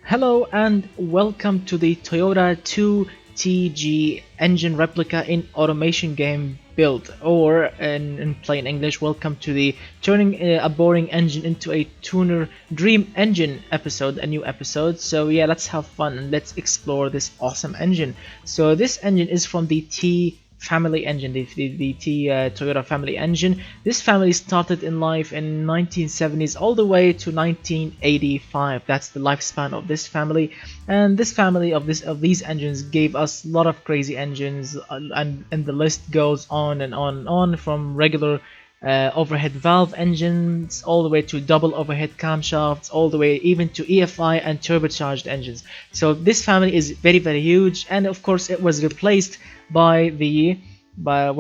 Hello and welcome to the Toyota 2T-G engine replica in automation game build, or in plain English, welcome to the turning a boring engine into a tuner dream engine episode, a new episode. So yeah, let's have fun and let's explore this awesome engine. So this engine is from the T family engine, the Toyota family engine. This family started in life in 1970s all the way to 1985. That's the lifespan of this family, and this family of these engines gave us a lot of crazy engines, and the list goes on and on and on, from regular overhead valve engines all the way to double overhead camshafts, all the way even to EFI and turbocharged engines. So this family is very huge, and of course it was replaced by the by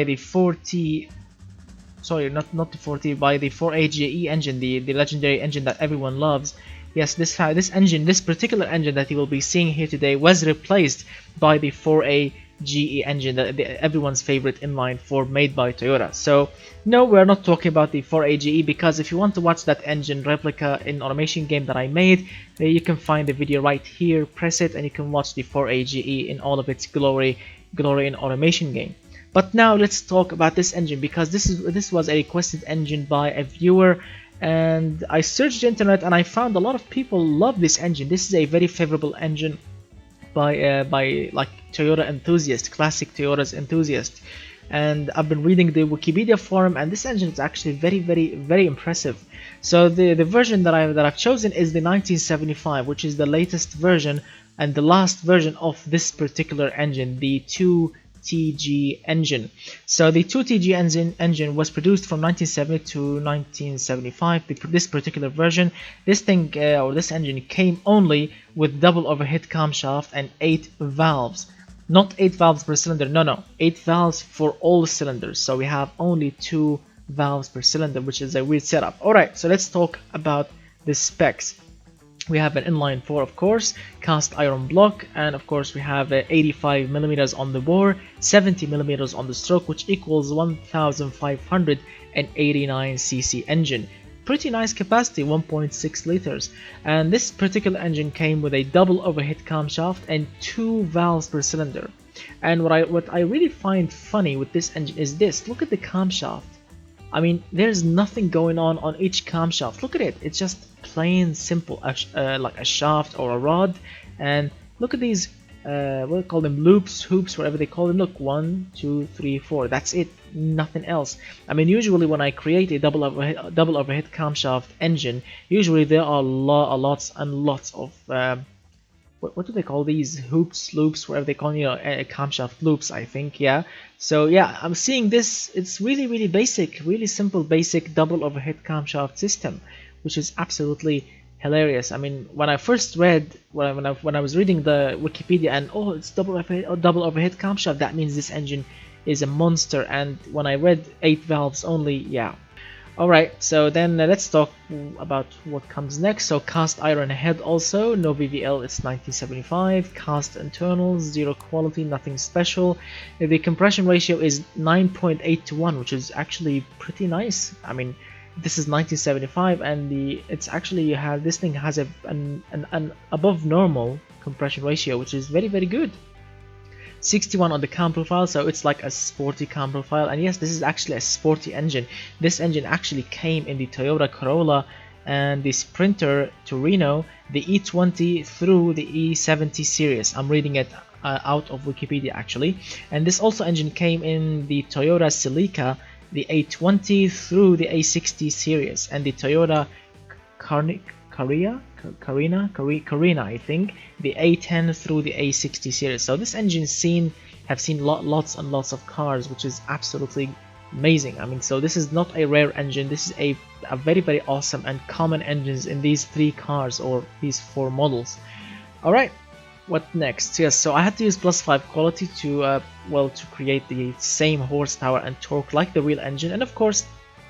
the 40, sorry, not the 40, by the 4AGE engine, the legendary engine that everyone loves. Yes, this engine, this particular engine that you will be seeing here today, was replaced by the 4AGE engine, everyone's favorite inline 4 made by Toyota. So no, we're not talking about the 4AGE, because if you want to watch that engine replica in automation game that I made, you can find the video right here, press it, and you can watch the 4AGE in all of its glory in automation game. But now let's talk about this engine, because this was a requested engine by a viewer, and I searched the internet and I found a lot of people love this engine. This is a very favorable engine by like Toyota enthusiast, classic Toyota's enthusiast. And I've been reading the Wikipedia forum, and this engine is actually very impressive. So the version that I've chosen is the 1975, which is the latest version and the last version of this particular engine, the 2T-G engine. So the 2T-G engine was produced from 1970 to 1975. This particular version, this engine came only with double overhead camshaft and 8 valves. Not 8 valves per cylinder, no, 8 valves for all cylinders. So we have only 2 valves per cylinder, which is a weird setup. Alright, so let's talk about the specs. We have an inline 4, of course, cast iron block, and of course we have 85 millimeters on the bore, 70 millimeters on the stroke, which equals 1589 cc engine. Pretty nice capacity, 1.6 liters. And this particular engine came with a double overhead camshaft and 2 valves per cylinder. And what I really find funny with this engine is this. Look at the camshaft. I mean, there's nothing going on each camshaft. Look at it. It's just plain simple, like a shaft or a rod. And look at these, what do they call them, loops, hoops, whatever they call them. Look, 1, 2, 3, 4. That's it. Nothing else. I mean, usually when I create a double overhead camshaft engine, usually there are lots and lots of what do they call these, hoops, loops, whatever they call, camshaft loops, I think. Yeah, so yeah, I'm seeing this. It's really basic, really simple, basic double overhead camshaft system, which is absolutely hilarious. I mean, when I first read, when I was reading the Wikipedia, and oh, it's double overhead camshaft, that means this engine is a monster. And when I read 8 valves only, yeah. Alright, so then let's talk about what comes next. So cast iron head, also no VVL, it's 1975. Cast internals, 0 quality, nothing special. The compression ratio is 9.8 to 1, which is actually pretty nice. I mean, this is 1975, and it's actually, this thing has an above normal compression ratio, which is very good. 61 on the cam profile, so it's like a sporty cam profile. And yes, this is actually a sporty engine. This engine actually came in the Toyota Corolla and the Sprinter Torino, the E20 through the E70 series. I'm reading it out of Wikipedia actually. And this also engine came in the Toyota Celica, the A20 through the A60 series, and the Toyota Carina, I think, the A10 through the A60 series. So this engine have seen lots and lots of cars, which is absolutely amazing. I mean, so this is not a rare engine. This is a very awesome and common engines in these 3 cars, or these 4 models. Alright, what next? Yes, so I had to use +5 quality to to create the same horsepower and torque like the real engine. And of course,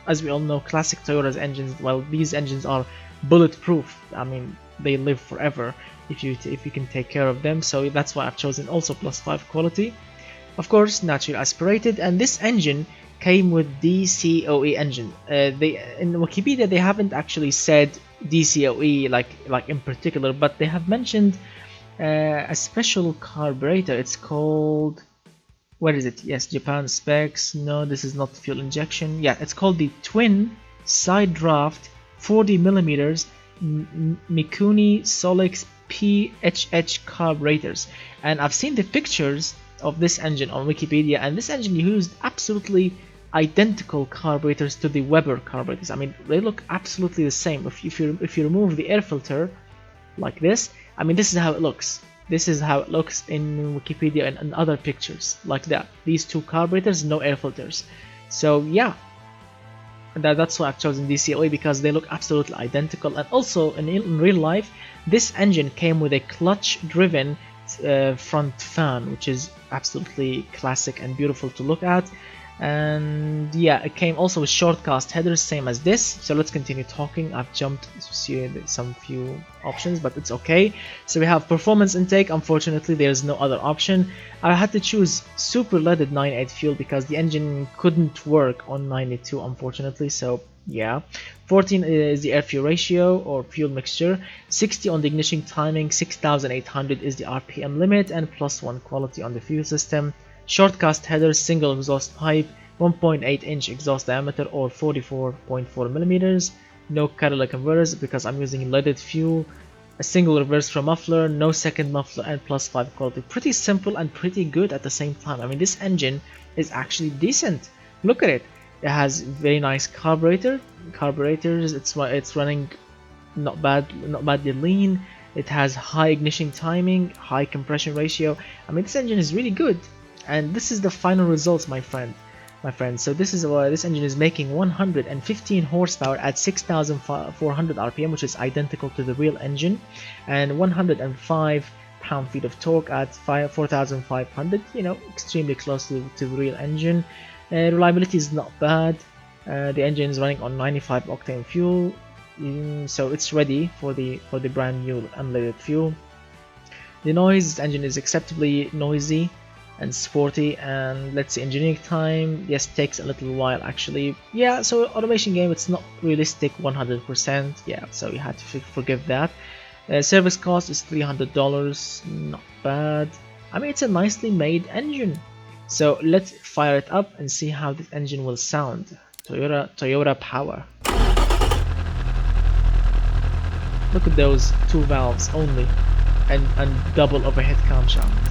as we all know, classic Toyota's engines, well, these engines are bulletproof. I mean, they live forever if you can take care of them. So that's why I've chosen also +5 quality. Of course, naturally aspirated, and this engine came with DCOE engine. In Wikipedia they haven't actually said DCOE like in particular, but they have mentioned a special carburetor. It's called, where is it? Yes, Japan specs. No, this is not fuel injection. Yeah, it's called the twin side draft 40 millimeters Mikuni Solix PHH carburetors, and I've seen the pictures of this engine on Wikipedia, and this engine used absolutely identical carburetors to the Weber carburetors. I mean, they look absolutely the same. If you remove the air filter like this, I mean, this is how it looks. This is how it looks in Wikipedia and other pictures like that. These two carburetors, no air filters. So yeah, that's why I've chosen DCOE, because they look absolutely identical. And also in real life, this engine came with a clutch-driven front fan, which is absolutely classic and beautiful to look at. And yeah, it came also with short cast headers, same as this. So let's continue talking. I've jumped to see some few options, but it's okay. So we have performance intake. Unfortunately, there's no other option. I had to choose super leaded 98 fuel because the engine couldn't work on 92, unfortunately. So yeah, 14 is the air fuel ratio or fuel mixture, 60 on the ignition timing, 6800 is the RPM limit, and +1 quality on the fuel system. Short cast headers, single exhaust pipe, 1.8 inch exhaust diameter or 44.4 millimeters. No catalytic converters because I'm using leaded fuel. A single reverse flow muffler, no second muffler, and +5 quality. Pretty simple and pretty good at the same time. I mean, this engine is actually decent. Look at it. It has very nice carburetors. It's running not badly lean. It has high ignition timing, high compression ratio. I mean, this engine is really good. And this is the final results, my friend. So this is why this engine is making 115 horsepower at 6,400 RPM, which is identical to the real engine, and 105 pound-feet of torque at 4,500. You know, extremely close to the real engine. Reliability is not bad. The engine is running on 95 octane fuel, so it's ready for the brand new unleaded fuel. The noise, the engine is acceptably noisy and sporty. And let's see, engineering time, yes, takes a little while actually. Yeah, so automation game, it's not realistic 100%. Yeah, so you had to forgive that. Service cost is $300, not bad. I mean, it's a nicely made engine. So let's fire it up and see how this engine will sound. Toyota power. Look at those two valves only, and double overhead camshaft.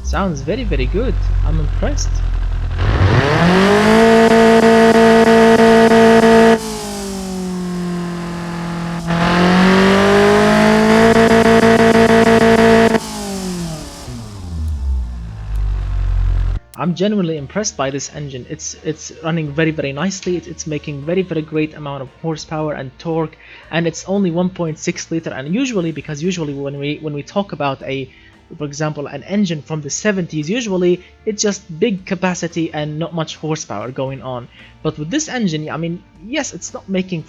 Sounds very good. I'm impressed. I'm genuinely impressed by this engine. It's running very nicely. It's making very great amount of horsepower and torque, and it's only 1.6 liter. And usually when we talk about for example, an engine from the 70s, usually it's just big capacity and not much horsepower going on. But with this engine, I mean, yes, it's not making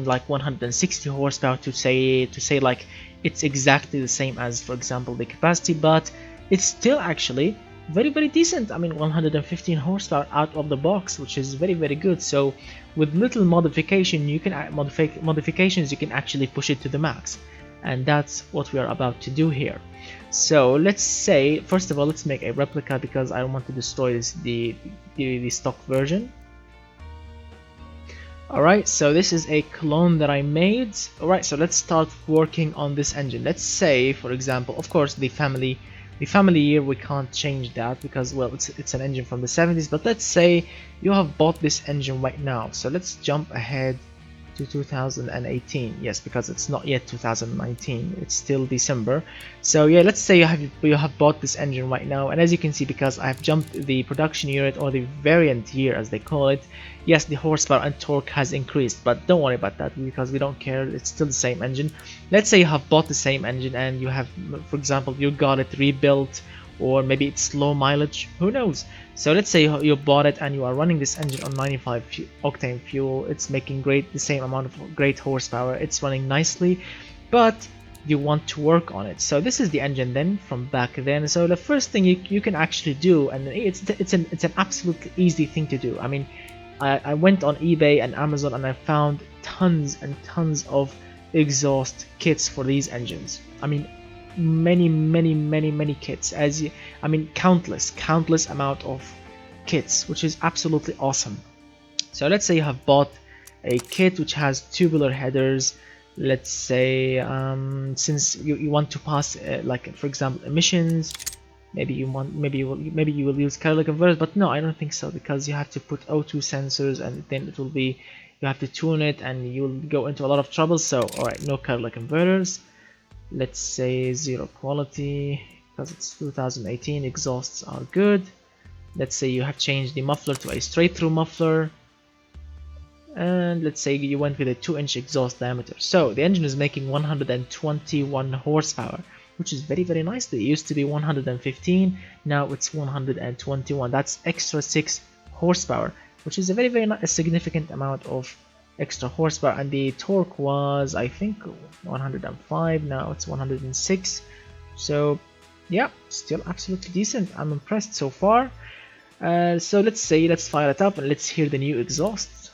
like 160 horsepower to say like it's exactly the same as, for example, the capacity, but it's still actually very decent. I mean, 115 horsepower out of the box, which is very good. So with little modifications, you can actually push it to the max, and that's what we are about to do here. So let's say, first of all, let's make a replica because I don't want to destroy the stock version. Alright, so this is a clone that I made. Alright, so let's start working on this engine. Let's say, for example, of course, the family The family year we can't change that because, well, it's an engine from the 70s. But let's say you have bought this engine right now, so let's jump ahead to 2018. Yes, because it's not yet 2019, it's still December. So yeah, let's say you have bought this engine right now, and as you can see, because I've jumped the production unit, or the variant year as they call it, yes, the horsepower and torque has increased, but don't worry about that because we don't care, it's still the same engine. Let's say you have bought the same engine and you have, for example, you got it rebuilt, or maybe it's low mileage, who knows. So let's say you bought it and you are running this engine on 95 octane fuel. It's making the same amount of great horsepower, it's running nicely, but you want to work on it. So this is the engine then from back then. So the first thing you can actually do, and it's an absolutely easy thing to do. I mean, I went on eBay and Amazon and I found tons and tons of exhaust kits for these engines. I mean, many kits, I mean countless amount of kits, which is absolutely awesome. So let's say you have bought a kit which has tubular headers. Let's say since you want to pass like, for example, emissions, maybe you will use catalytic converters, but no, I don't think so, because you have to put O2 sensors and then it will be, you have to tune it and you'll go into a lot of trouble. So alright, no catalytic converters. Let's say zero quality because it's 2018, exhausts are good. Let's say you have changed the muffler to a straight through muffler, and let's say you went with a 2-inch exhaust diameter. So the engine is making 121 horsepower, which is very nicely. It used to be 115, now it's 121. That's extra 6 horsepower, which is a very significant amount of extra horsepower. And the torque was, I think, 105, now it's 106. So yeah, still absolutely decent. I'm impressed so far. So let's fire it up and let's hear the new exhausts.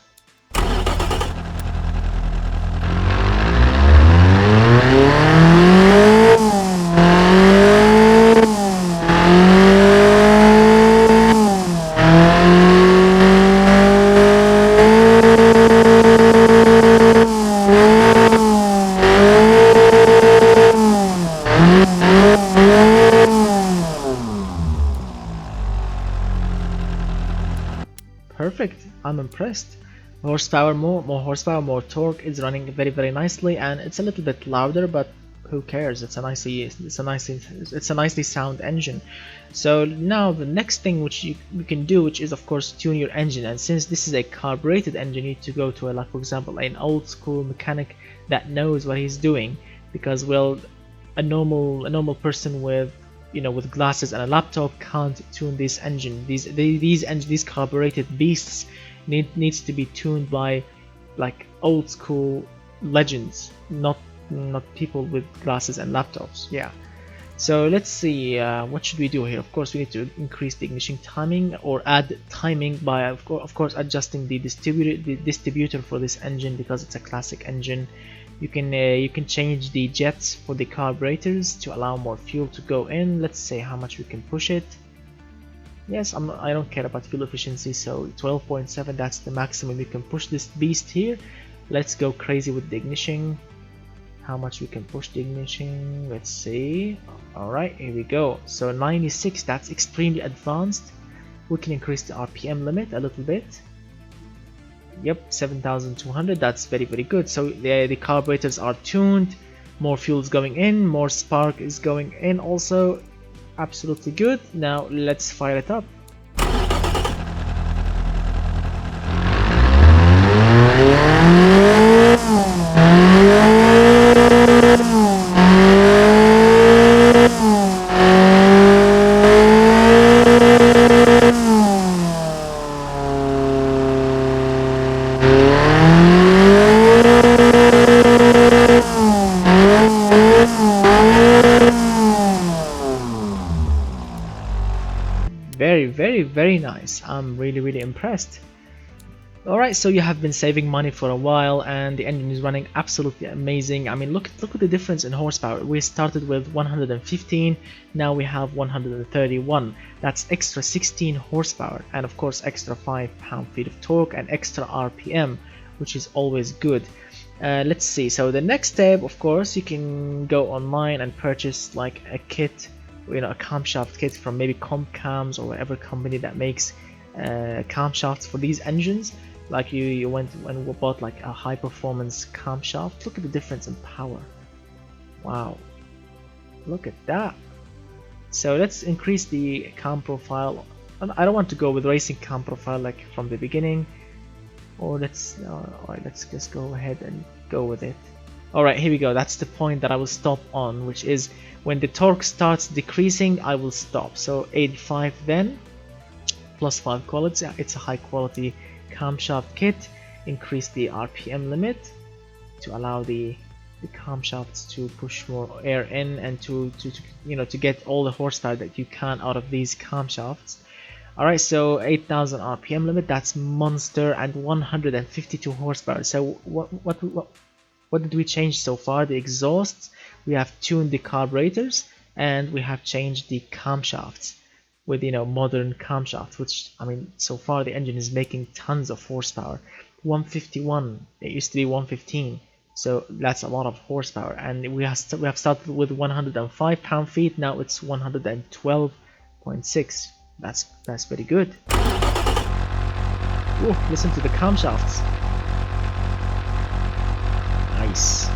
Perfect, I'm impressed. Horsepower, more horsepower, more torque. Is running very nicely, and it's a little bit louder, but who cares? It's a nicely sound engine. So now the next thing which you can do, which is of course tune your engine. And since this is a carbureted engine, you need to go to like, for example, an old school mechanic that knows what he's doing, because, well, a normal person with with glasses and a laptop can't tune this engine. These carbureted beasts needs to be tuned by like old school legends, not people with glasses and laptops. Yeah. So let's see, what should we do here? Of course, we need to increase the ignition timing, or add timing by of course adjusting the distributor for this engine, because it's a classic engine. You can change the jets for the carburetors to allow more fuel to go in. Let's say how much we can push it. Yes, I don't care about fuel efficiency, so 12.7, that's the maximum we can push this beast here. Let's go crazy with the ignition. How much we can push the ignition? Let's see. Alright, here we go. So 96, that's extremely advanced. We can increase the RPM limit a little bit. Yep, 7,200, that's very good. So the carburetors are tuned, more fuel is going in, more spark is going in also. Absolutely good. Now let's fire it up. Very nice. I'm really impressed. Alright, so you have been saving money for a while and the engine is running absolutely amazing. I mean, look at the difference in horsepower. We started with 115, now we have 131. That's extra 16 horsepower, and of course extra 5 pound-feet of torque and extra RPM, which is always good. Let's see, so the next step, of course, you can go online and purchase like a kit a camshaft kit from maybe Cams or whatever company that makes camshafts for these engines. Like you went and bought like a high performance camshaft. Look at the difference in power. Wow, look at that. So let's increase the cam profile. I don't want to go with racing cam profile like from the beginning, or alright, let's just go ahead and go with it. Alright, here we go. That's the point that I will stop on, which is when the torque starts decreasing, I will stop. So 85 then, plus 5 quality. It's a high quality camshaft kit. Increase the RPM limit to allow the camshafts to push more air in and to get all the horsepower that you can out of these camshafts. Alright, so 8000 RPM limit, that's monster, and 152 horsepower. So what did we change so far? The exhausts, we have tuned the carburetors, and we have changed the camshafts with modern camshafts, which, I mean, so far the engine is making tons of horsepower. 151, it used to be 115, so that's a lot of horsepower. And we have started with 105 pound-feet, now it's 112.6. That's very good. Ooh, listen to the camshafts. Nice.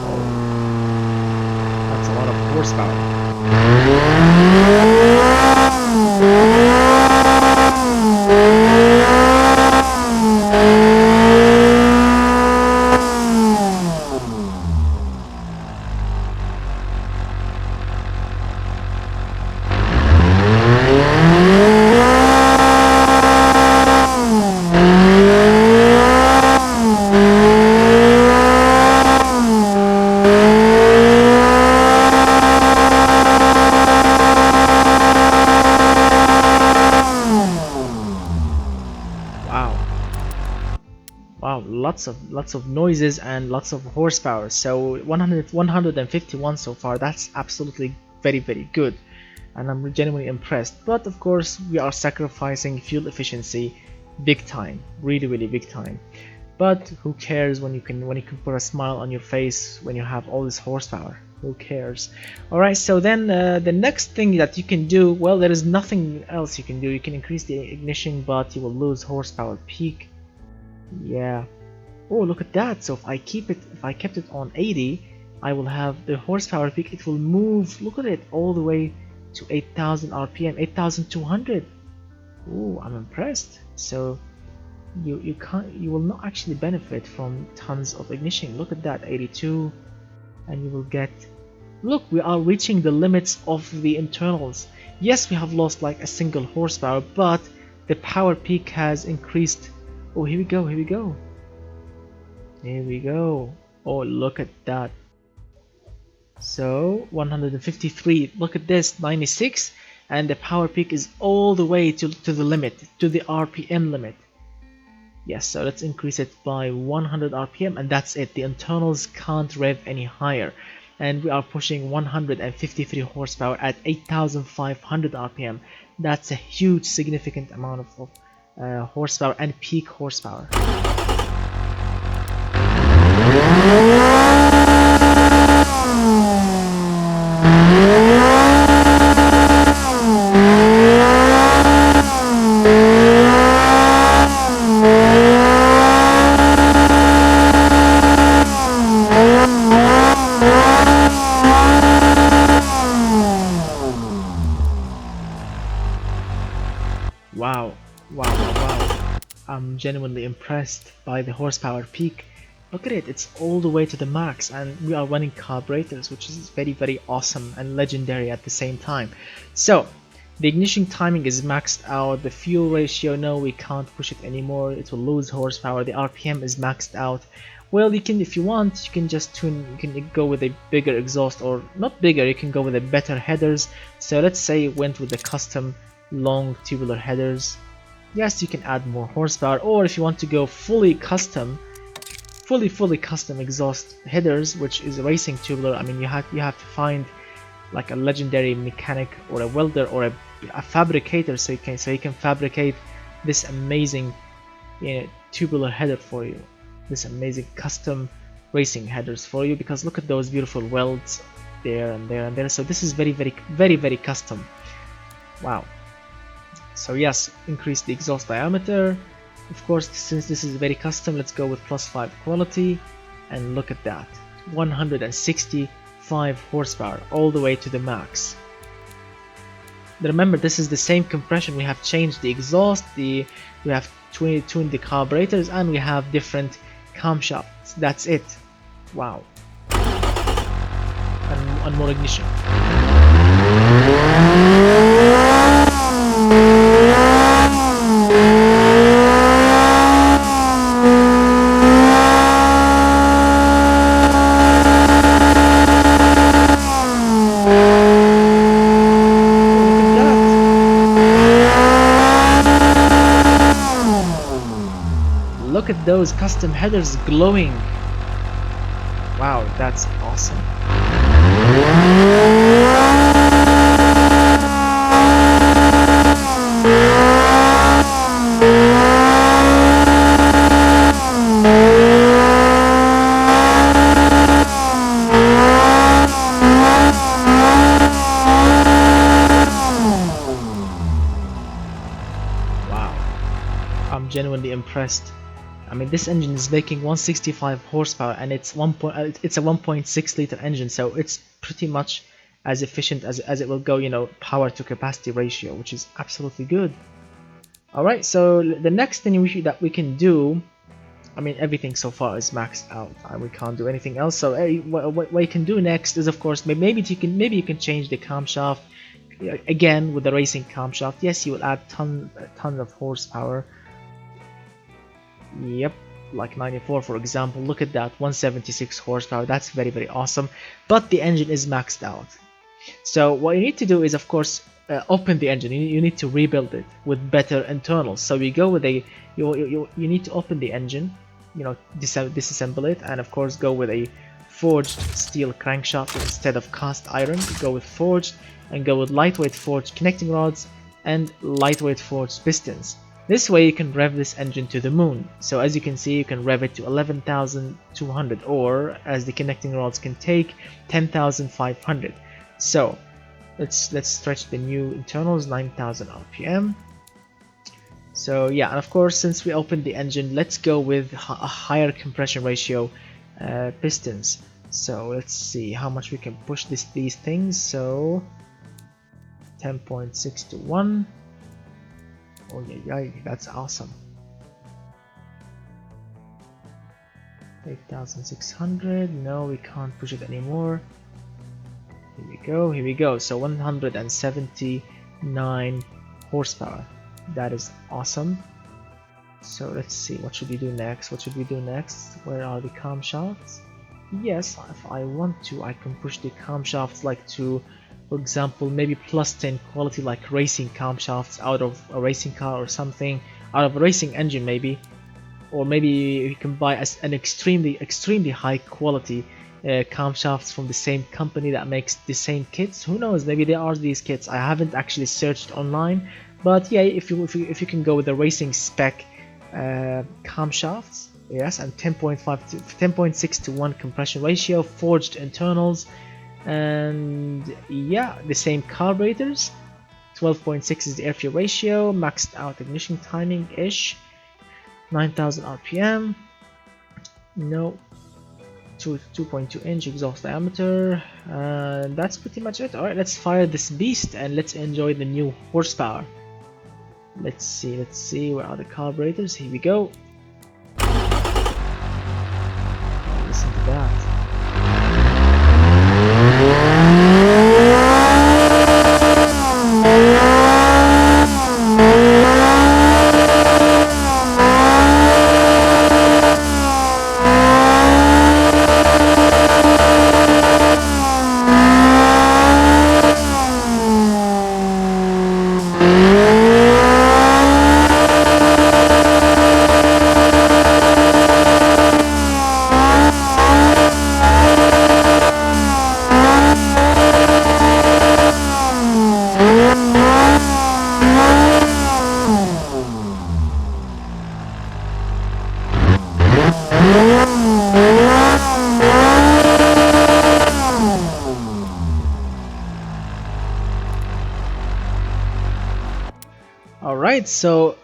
Oh, that's a lot of horsepower. Wow, lots of noises and lots of horsepower. So 151 so far. That's absolutely very good, and I'm genuinely impressed. But of course, we are sacrificing fuel efficiency big time, really big time. But who cares when you can put a smile on your face when you have all this horsepower? Who cares? Alright, so then the next thing that you can do, well, there is nothing else you can do. You can increase the ignition, but you will lose horsepower peak. Yeah. Oh, look at that. So if I kept it on 80, I will have the horsepower peak. It will move, look at it, all the way to 8000 RPM, 8200. Oh, I'm impressed. So you will not actually benefit from tons of ignition. Look at that, 82, and you will get, look, we are reaching the limits of the internals. Yes, we have lost like a single horsepower, but the power peak has increased. Oh, here we go. Oh, look at that. So 153, look at this, 96, and the power peak is all the way to the limit, to the RPM limit. Yes, so let's increase it by 100 RPM, and that's it. The internals can't rev any higher, and we are pushing 153 horsepower at 8500 RPM. That's a huge, significant amount of horsepower and peak horsepower. Wow. I'm genuinely impressed by the horsepower peak. Look at it, it's all the way to the max, and we are running carburetors, which is very awesome and legendary at the same time. So the ignition timing is maxed out. The fuel ratio, no, we can't push it anymore, it will lose horsepower. The RPM is maxed out. Well, you can, if you want, you can just tune, you can go with a bigger exhaust, or not bigger, you can go with a better headers. So let's say you went with the custom long tubular headers. Yes, you can add more horsepower, or if you want to go fully custom exhaust headers, which is racing tubular, I mean, you have to find like a legendary mechanic or a welder or a fabricator, so you can fabricate this amazing tubular header for you, this amazing custom racing headers for you, because look at those beautiful welds there and there and there. So this is very custom. Wow. So yes, increase the exhaust diameter. Of course, since this is very custom, let's go with +5 quality, and look at that, 165 horsepower all the way to the max. Remember, this is the same compression. We have changed the exhaust, we have tuned the carburetors, and we have different camshafts. That's it. Wow. And more ignition. Look at those custom headers glowing. Wow, that's awesome. Wow, I'm genuinely impressed. I mean, this engine is making 165 horsepower, and it's a 1.6 liter engine, so it's pretty much as efficient as it will go, you know, power to capacity ratio, which is absolutely good. Alright, so the next thing that we can do, I mean, everything so far is maxed out, and we can't do anything else. So what you can do next is, of course, maybe you can change the camshaft again with the racing camshaft. Yes, you will add tons of horsepower. Yep, like 94 for example. Look at that, 176 horsepower. That's very awesome, but the engine is maxed out. So what you need to do is, of course, open the engine. You need to rebuild it with better internals. So you go with you need to open the engine, you know, disassemble it, and of course go with a forged steel crankshaft instead of cast iron. Go with forged, and go with lightweight forged connecting rods and lightweight forged pistons. This way you can rev this engine to the moon. So as you can see, you can rev it to 11,200, or as the connecting rods can take, 10,500. So let's stretch the new internals, 9,000 RPM. So yeah, and of course, since we opened the engine, let's go with a higher compression ratio pistons. So let's see how much we can push these things. So 10.6 to 1. Oh yeah, that's awesome. 8,600. No, we can't push it anymore. Here we go. So 179 horsepower. That is awesome. So let's see, what should we do next? Where are the camshafts? Yes, if I want to, I can push the camshafts like to, for example, maybe +10 quality, like racing camshafts out of a racing car or something, out of a racing engine maybe. Or maybe you can buy an extremely high quality camshafts from the same company that makes the same kits. Who knows, maybe there are these kits. I haven't actually searched online, but yeah, if you can go with the racing spec camshafts, yes, and 10.6 to 1 compression ratio, forged internals, and yeah, the same carburetors. 12.6 is the air fuel ratio, maxed out ignition timing ish, 9,000 RPM, no, 2.2 inch exhaust diameter. That's pretty much it. Alright, let's fire this beast and let's enjoy the new horsepower. Let's see, where are the carburetors? Here we go. Listen to that. Alright, so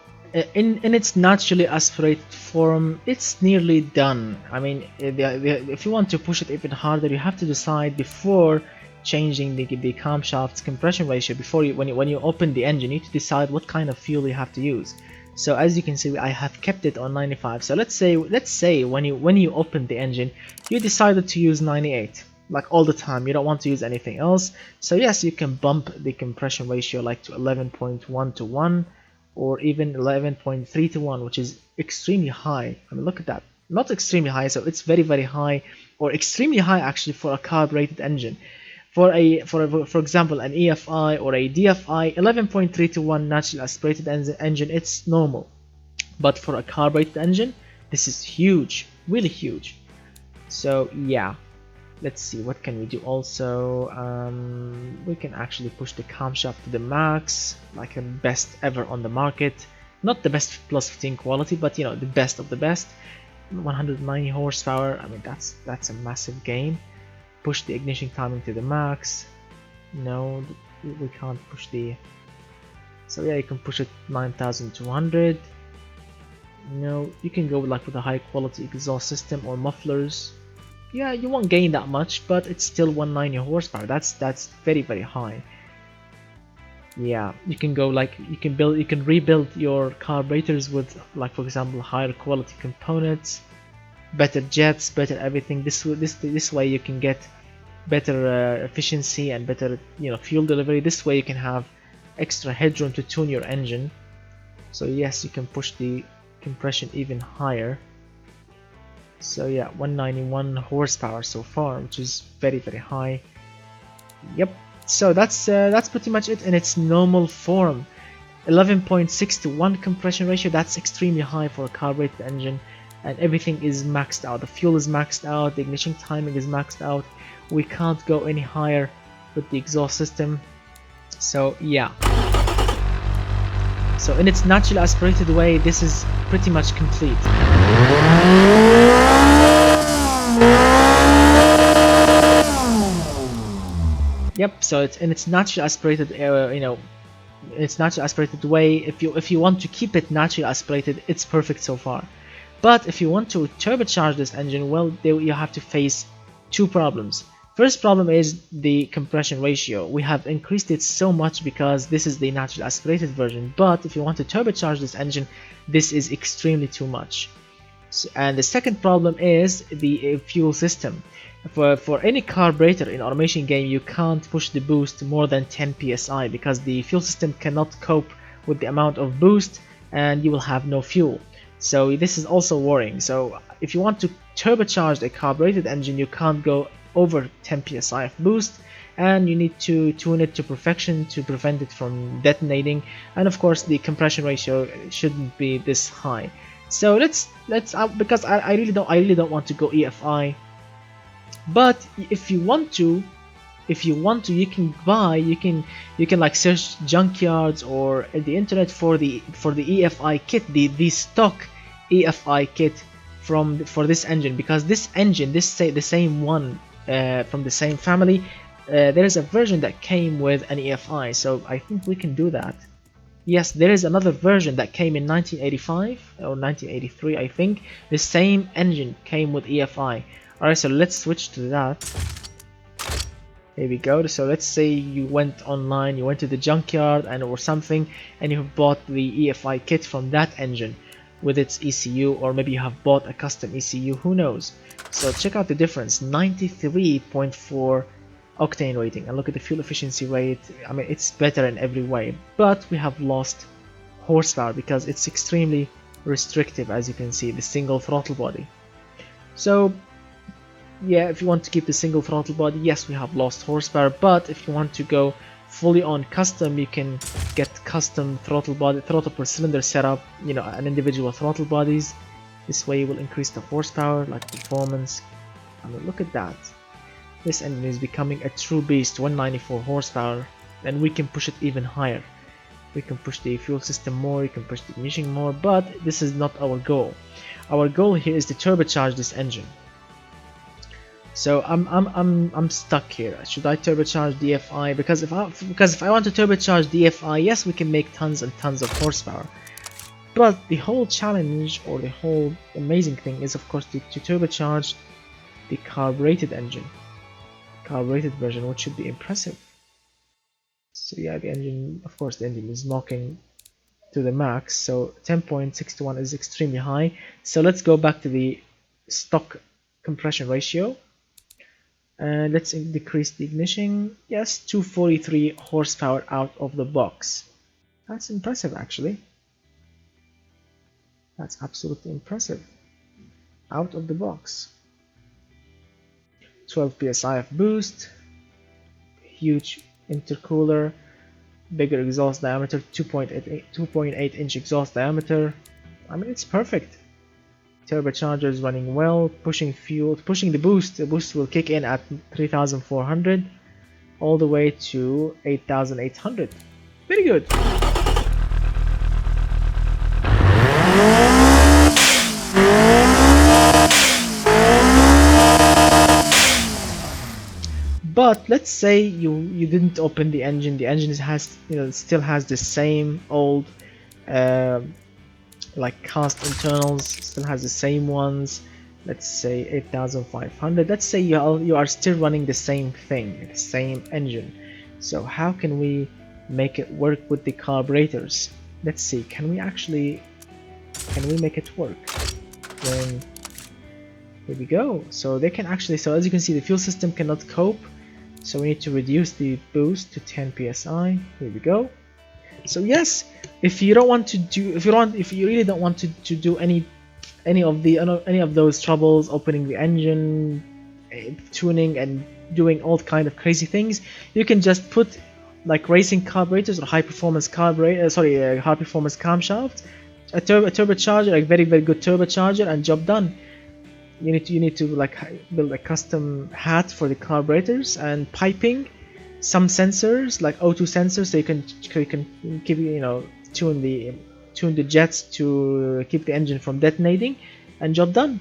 in its naturally aspirated form, it's nearly done. I mean, if you want to push it even harder, you have to decide before changing the camshaft's compression ratio. Before when you open the engine, you need to decide what kind of fuel you have to use. So as you can see, I have kept it on 95. So let's say when you open the engine, you decided to use 98. Like all the time, you don't want to use anything else. So yes, you can bump the compression ratio like to 11.1 to 1, or even 11.3 to 1, which is extremely high. I mean, look at that. Not extremely high, so it's very, very high, or extremely high actually for a carbureted engine. For example, an EFI or a DFI, 11.3 to 1 naturally aspirated engine, it's normal. But for a carbureted engine, this is huge, really huge. So yeah. Let's see, what can we do also? We can actually push the camshaft to the max, like the best ever on the market. Not the best plus 15 quality, but you know, the best of the best. 190 horsepower, I mean that's a massive gain. Push the ignition timing to the max. No, we can't push the... So yeah, you can push it 9200. No, you can go like with a high quality exhaust system or mufflers. Yeah, you won't gain that much, but it's still 190 horsepower. That's very, very high. Yeah, you can go like you can rebuild your carburetors with, like, for example, higher quality components, better jets, better everything. This way you can get better efficiency and better, you know, fuel delivery. This way you can have extra headroom to tune your engine. So yes, you can push the compression even higher. So yeah, 191 horsepower so far, which is very, very high. Yep. So that's pretty much it in its normal form. 11.6 to 1 compression ratio. That's extremely high for a carbureted engine, and everything is maxed out. The fuel is maxed out. The ignition timing is maxed out. We can't go any higher with the exhaust system. So yeah. So in its naturally aspirated way, this is pretty much complete. Yep. So it's in its naturally aspirated, its naturally aspirated way. If you want to keep it naturally aspirated, it's perfect so far. But if you want to turbocharge this engine, well, you have to face two problems. First problem is the compression ratio. We have increased it so much because this is the naturally aspirated version, but if you want to turbocharge this engine, this is extremely too much. And the second problem is the fuel system. For any carburetor in automation game, you can't push the boost more than 10 psi because the fuel system cannot cope with the amount of boost, and you will have no fuel. So this is also worrying. So if you want to turbocharge a carbureted engine, you can't go over 10 psi of boost, and you need to tune it to perfection to prevent it from detonating. And of course, the compression ratio shouldn't be this high. So let's because I really don't want to go EFI. But if you want to, you can like search junkyards or at the internet for the EFI kit, the stock EFI kit for this engine, because this engine, the same one from the same family, there is a version that came with an EFI, so I think we can do that. Yes, there is another version that came in 1985 or 1983, I think. The same engine came with EFI. Alright, so let's switch to that. Here we go. So let's say you went online, you went to the junkyard or something, and you bought the EFI kit from that engine with its ECU, or maybe you have bought a custom ECU, who knows. So check out the difference, 93.4 octane rating, and look at the fuel efficiency rate. I mean, it's better in every way, but we have lost horsepower because it's extremely restrictive, as you can see, the single throttle body. So yeah, if you want to keep the single throttle body, yes, we have lost horsepower, but if you want to go fully on custom, you can get custom throttle per cylinder setup, you know, an individual throttle bodies. This way you will increase the horsepower, like performance. I mean, look at that. This engine is becoming a true beast, 194 horsepower, and we can push it even higher. We can push the fuel system more, you can push the ignition more, but this is not our goal. Our goal here is to turbocharge this engine. So I'm stuck here. Should I turbocharge DFI? Because if I want to turbocharge DFI, yes, we can make tons and tons of horsepower. But the whole challenge, or the whole amazing thing, is of course to turbocharge the carbureted engine, carbureted version, which should be impressive. So yeah, the engine, of course, the engine is knocking to the max. So 10.61 is extremely high. So let's go back to the stock compression ratio. And let's decrease the ignition. Yes, 243 horsepower out of the box. That's impressive, actually. That's absolutely impressive. Out of the box. 12 psi of boost. Huge intercooler. Bigger exhaust diameter. 2.8 inch exhaust diameter. I mean, it's perfect. Turbocharger is running well, pushing fuel, pushing the boost. The boost will kick in at 3,400 all the way to 8,800. Very good. But let's say you didn't open the engine. The engine has, still has the same old like cast internals, still has the same ones. Let's say 8,500. Let's say you are still running the same thing, the same engine. So how can we make it work with the carburetors? Let's see, can we make it work? Then here we go. So they can actually, so as you can see, the fuel system cannot cope, so we need to reduce the boost to 10 psi. Here we go. So yes, if you really don't want to do any of those troubles, opening the engine, tuning and doing all kind of crazy things, you can just put like racing carburetors or high performance high performance camshaft, a turbocharger, like very good turbocharger, and job done. You need to like build a custom hat for the carburetors and piping, some sensors like O2 sensors, so you can keep tune the jets to keep the engine from detonating, and job done.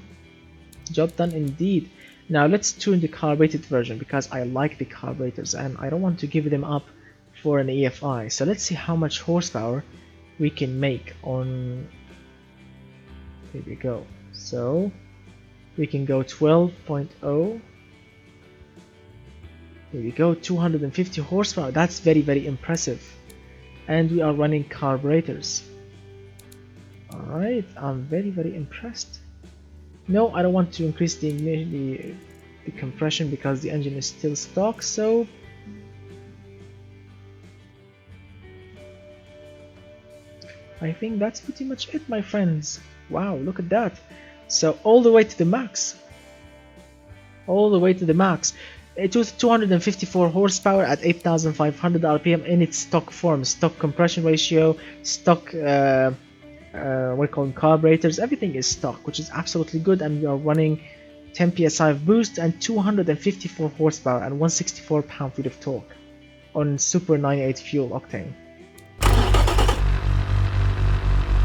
Job done indeed. Now let's tune the carbureted version, because I like the carburetors and I don't want to give them up for an EFI. So let's see how much horsepower we can make on. Here we go. So we can go 12.0. Here we go, 250 horsepower. That's very impressive. And we are running carburetors. Alright, I'm very impressed. No, I don't want to increase the compression because the engine is still stock, so I think that's pretty much it, my friends. Wow, look at that. So all the way to the max. All the way to the max. It was 254 horsepower at 8,500 RPM in its stock form. Stock compression ratio, stock we call them carburetors. Everything is stock, which is absolutely good. And we are running 10 psi of boost and 254 horsepower and 164 pound-feet of torque on Super 98 fuel octane.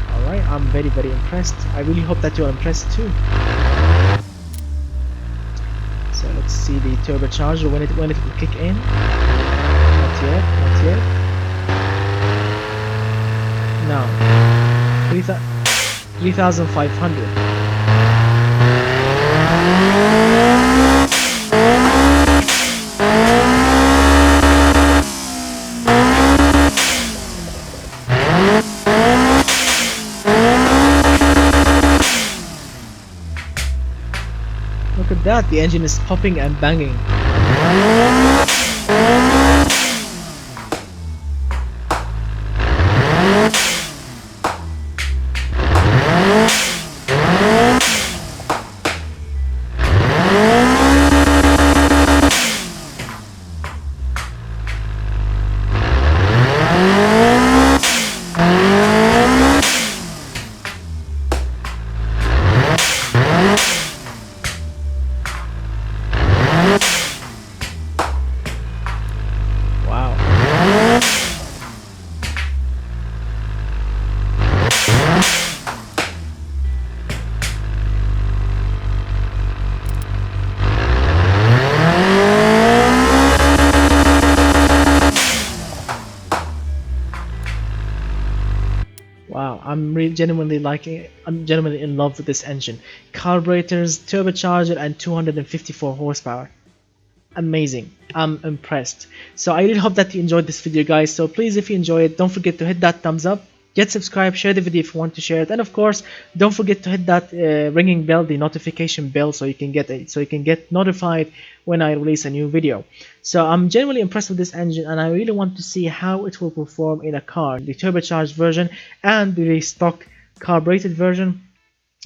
Alright, I'm very impressed. I really hope that you are impressed too. So let's see the turbocharger when it will kick in. Not yet. Now 3,500. Look at that, the engine is popping and banging. I'm really genuinely liking. I'm genuinely in love with this engine. Carburetors, turbocharger, and 254 horsepower. Amazing. I'm impressed. So I really hope that you enjoyed this video, guys. So please, if you enjoy it, don't forget to hit that thumbs up, get subscribed, share the video if you want to share it, and of course don't forget to hit that ringing bell, the notification bell, so you can get notified when I release a new video. So I'm genuinely impressed with this engine, and I really want to see how it will perform in a car, the turbocharged version and the stock carbureted version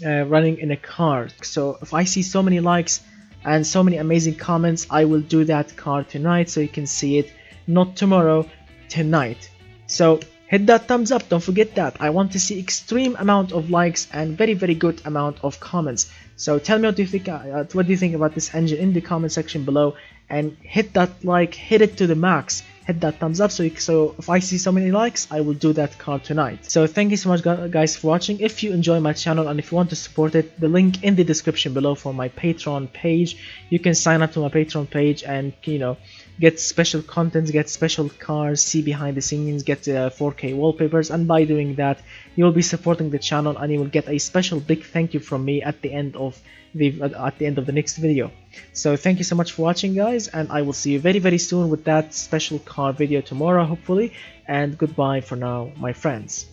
running in a car. So if I see so many likes and so many amazing comments, I will do that car tonight, so you can see it not tomorrow, tonight. So hit that thumbs up, don't forget that. I want to see extreme amount of likes and very good amount of comments. So tell me what do you think about this engine in the comment section below, and hit that like, hit it to the max, hit that thumbs up, so if I see so many likes, I will do that car tonight. So thank you so much guys for watching. If you enjoy my channel and if you want to support it, the link in the description below for my Patreon page. You can sign up to my Patreon page and get special contents, get special cars, see behind the scenes, get 4K wallpapers, and by doing that you will be supporting the channel and you will get a special big thank you from me at the end of the next video. So thank you so much for watching, guys, and I will see you very soon with that special car video tomorrow, hopefully, and goodbye for now, my friends.